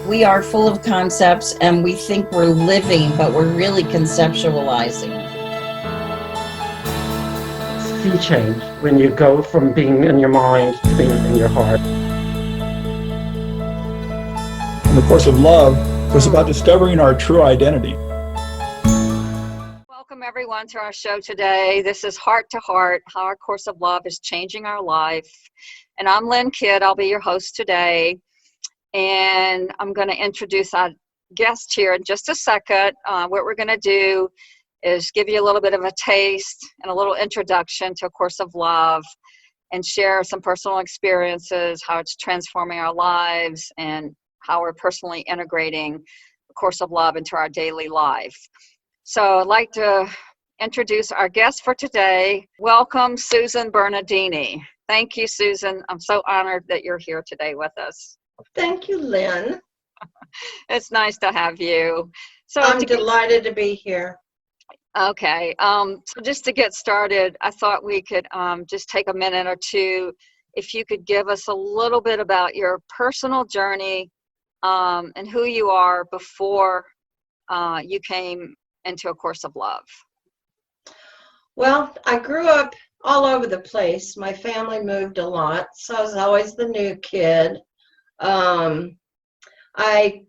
We are full of concepts and we think we're living, but we're really conceptualizing. Sea change when you go from being in your mind to being in your heart. And the Course of Love was about discovering our true identity. Welcome everyone to our show today. This is Heart to Heart, how our Course of Love is changing our life. And I'm Lynn Kidd. I'll be your host today. And I'm going to introduce our guest here in just a second. What we're going to do is give you a little bit of a taste and a little introduction to A Course of Love and share some personal experiences, how it's transforming our lives and how we're personally integrating A Course of Love into our daily life. So I'd like to introduce our guest for today. Welcome, Susan Bernardini. Thank you, Susan. I'm so honored that you're here today with us. Thank you, Lynn. It's nice to have you. So I'm delighted to be here. Okay. So just to get started, I thought we could just take a minute or two. If you could give us a little bit about your personal journey and who you are before you came into A Course of Love. Well, I grew up all over the place. My family moved a lot, so I was always the new kid. I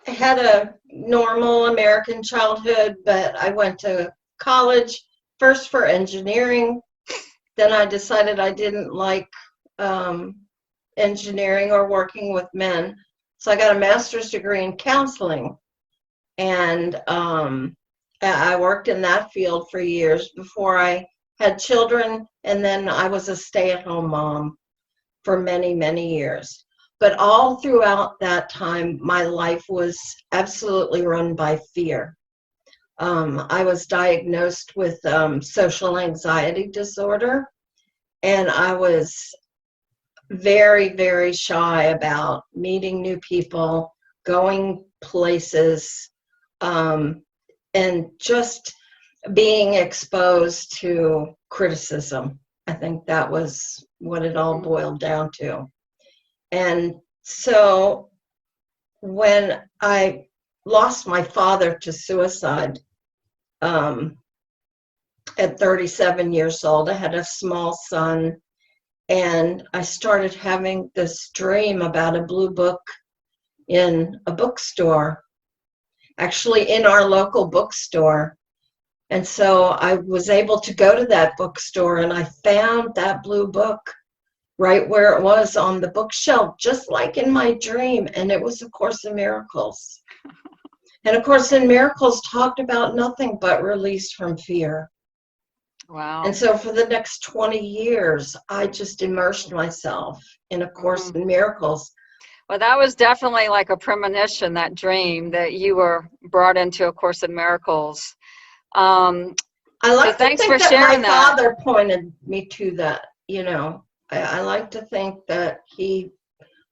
had a normal American childhood, but I went to college first for engineering. Then I decided I didn't like engineering or working with men, so I got a master's degree in counseling. And I worked in that field for years before I had children, and then I was a stay-at-home mom for many, many years. But all throughout that time, my life was absolutely run by fear. I was diagnosed with social anxiety disorder, and I was very, very shy about meeting new people, going places, and just being exposed to criticism. I think that was what it all boiled down to. And so when I lost my father to suicide at 37 years old, I had a small son, and I started having this dream about a blue book in a bookstore, actually in our local bookstore. And so I was able to go to that bookstore, and I found that blue book right where it was on the bookshelf, just like in my dream, and it was A Course in Miracles. And A Course in Miracles talked about nothing but release from fear. Wow. And so for the next 20 years, I just immersed myself in A Course in Miracles. Well, that was definitely like a premonition, that dream that you were brought into A Course in Miracles. I like so to think that my father pointed me to that, you know. I like to think that he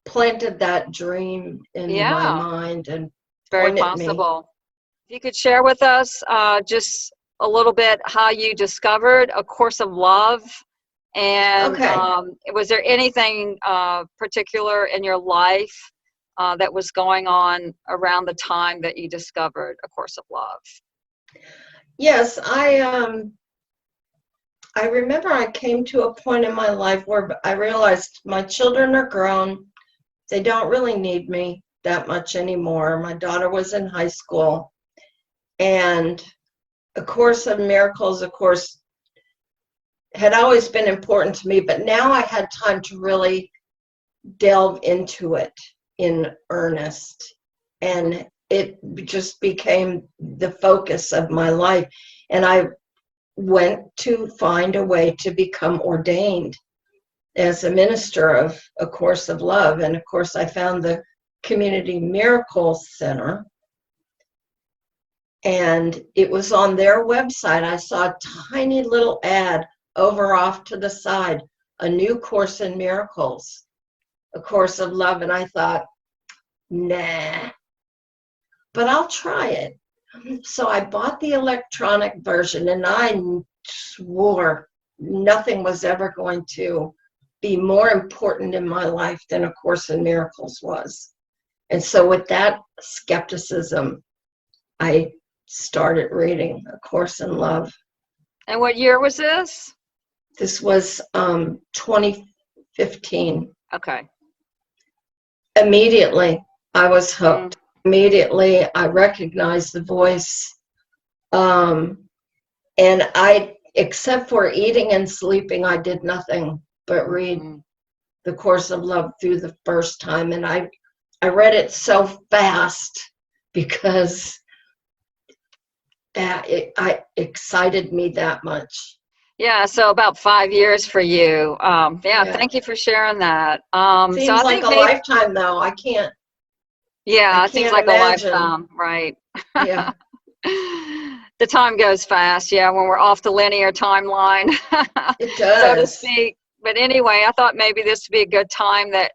planted that dream in my mind and very possible. If you could share with us just a little bit how you discovered A Course of Love, and was there anything particular in your life that was going on around the time that you discovered A Course of Love? Yes, I remember I came to a point in my life where I realized my children are grown. They don't really need me that much anymore. My daughter was in high school, and A Course in Miracles, of course, had always been important to me, but now I had time to really delve into it in earnest, and it just became the focus of my life. And I went to find a way to become ordained as a minister of A Course of Love. And of course, I found the Community Miracle Center, and it was on their website. I saw a tiny little ad over off to the side, a new Course in Miracles, A Course of Love. And I thought, nah, but I'll try it. So I bought the electronic version, and I swore nothing was ever going to be more important in my life than A Course in Miracles was. And so with that skepticism, I started reading A Course in Love. And what year was this? This was 2015. Okay. Immediately, I was hooked. Immediately, I recognized the voice. And I, except for eating and sleeping, I did nothing but read The Course of Love through the first time. And I read it so fast because it excited me that much. Yeah, so about 5 years for you. Thank you for sharing that. Seems so I like think a lifetime, though. I can't it seems like imagine. a lifetime, right? Yeah. The time goes fast, when we're off the linear timeline, It does. so to speak. But anyway, I thought maybe this would be a good time that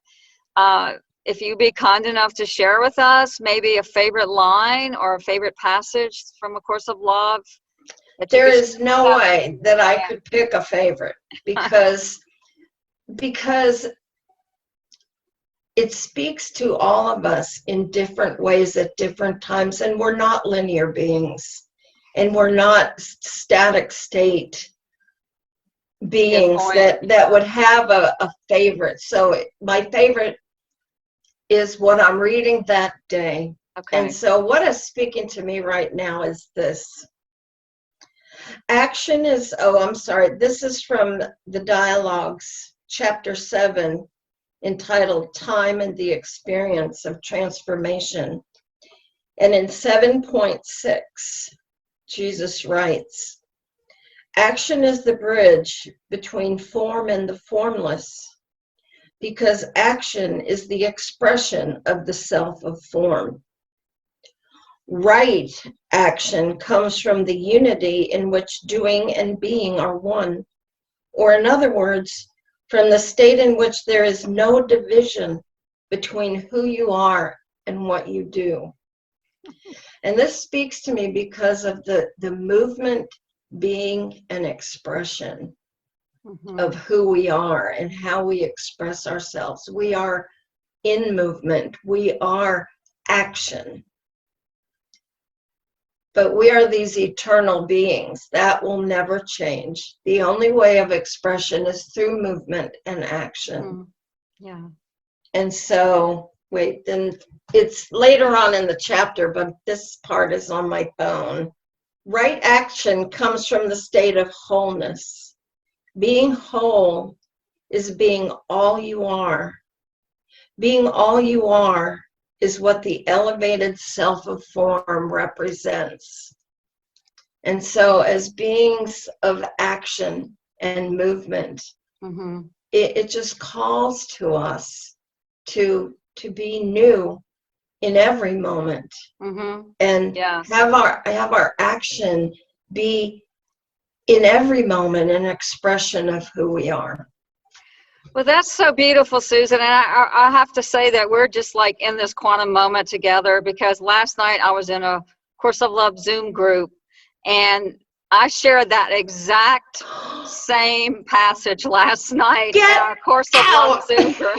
if you'd be kind enough to share with us maybe a favorite line or a favorite passage from A Course of Love. There is no way that I could pick a favorite because it speaks to all of us in different ways at different times, and we're not linear beings, and we're not static state beings that would have a favorite. So my favorite is what I'm reading that day. Okay. And so what is speaking to me right now is this. Action is, this is from the Dialogues, Chapter 7, entitled Time and the Experience of Transformation. And in 7.6, Jesus writes, action is the bridge between form and the formless, because action is the expression of the self of form. Right action comes from the unity in which doing and being are one, or in other words, from the state in which there is no division between who you are and what you do. And this speaks to me because of the movement being an expression of who we are and how we express ourselves. We are in movement. We are action. But we are these eternal beings. That will never change. The only way of expression is through movement and action. Yeah. And so, then it's later on in the chapter, but this part is on my phone. Right action comes from the state of wholeness. Being whole is being all you are. Being all you are is what the elevated self of form represents. And so as beings of action and movement, it just calls to us to be new in every moment, and have our action be in every moment an expression of who we are. Well, that's so beautiful, Susan. And I have to say that we're just like in this quantum moment together, because last night I was in a Course of Love Zoom group, and I shared that exact same passage last night in our Course of Love Zoom group.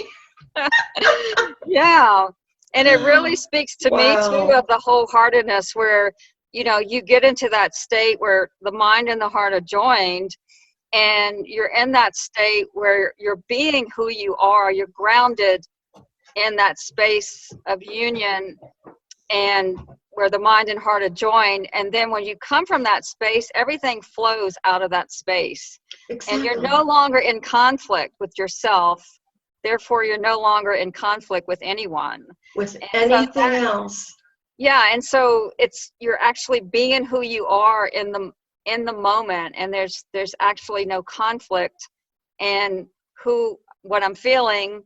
Yeah. And it really speaks to me too of the wholeheartedness where, you get into that state where the mind and the heart are joined, and you're in that state where you're being who you are. You're grounded in that space of union, and where the mind and heart are joined. And then when you come from that space, everything flows out of that space. Exactly. And you're no longer in conflict with yourself. Therefore, you're no longer in conflict with anyone. With anything else. Yeah, and so you're actually being who you are in the moment, and there's actually no conflict in what I'm feeling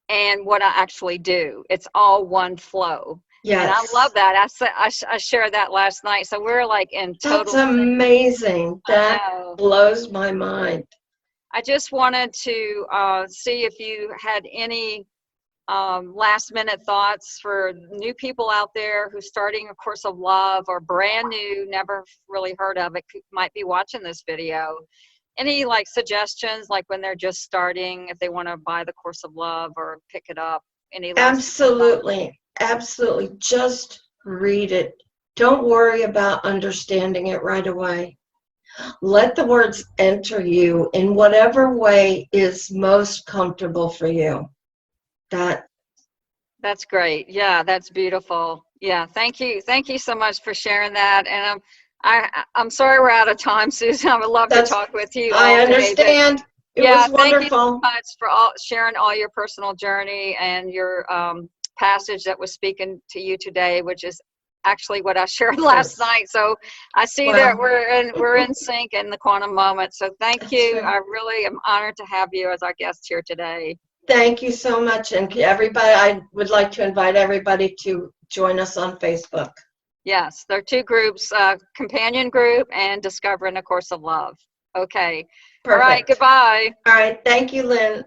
and what I actually do. It's all one flow. Yes. And I love that. I shared that last night. So we're like in total. That's amazing. That blows my mind. I just wanted to see if you had any last minute thoughts for new people out there who's starting a Course of Love, or brand new, never really heard of it, might be watching this video. Any suggestions, like when they're just starting, if they want to buy the Course of Love or pick it up? any last Absolutely. Absolutely. Just read it. Don't worry about understanding it right away. Let the words enter you in whatever way is most comfortable for you. That's great. Yeah, that's beautiful. Yeah, thank you. Thank you so much for sharing that. And I'm sorry we're out of time, Susan. I would love to talk with you all I day, but understand. It yeah, was thank you so wonderful. much for sharing all your personal journey and your passage that was speaking to you today, which is actually what I shared last night. So I see that Wow. we're in sync in the quantum moment. So thank That's you. right. I really am honored to have you as our guest here today. Thank you so much. And everybody, I would like to invite everybody to join us on Facebook. Yes, there are two groups, Companion Group and Discovering a Course of Love. Okay. All right, Perfect. goodbye. All right. Thank you, Lynn.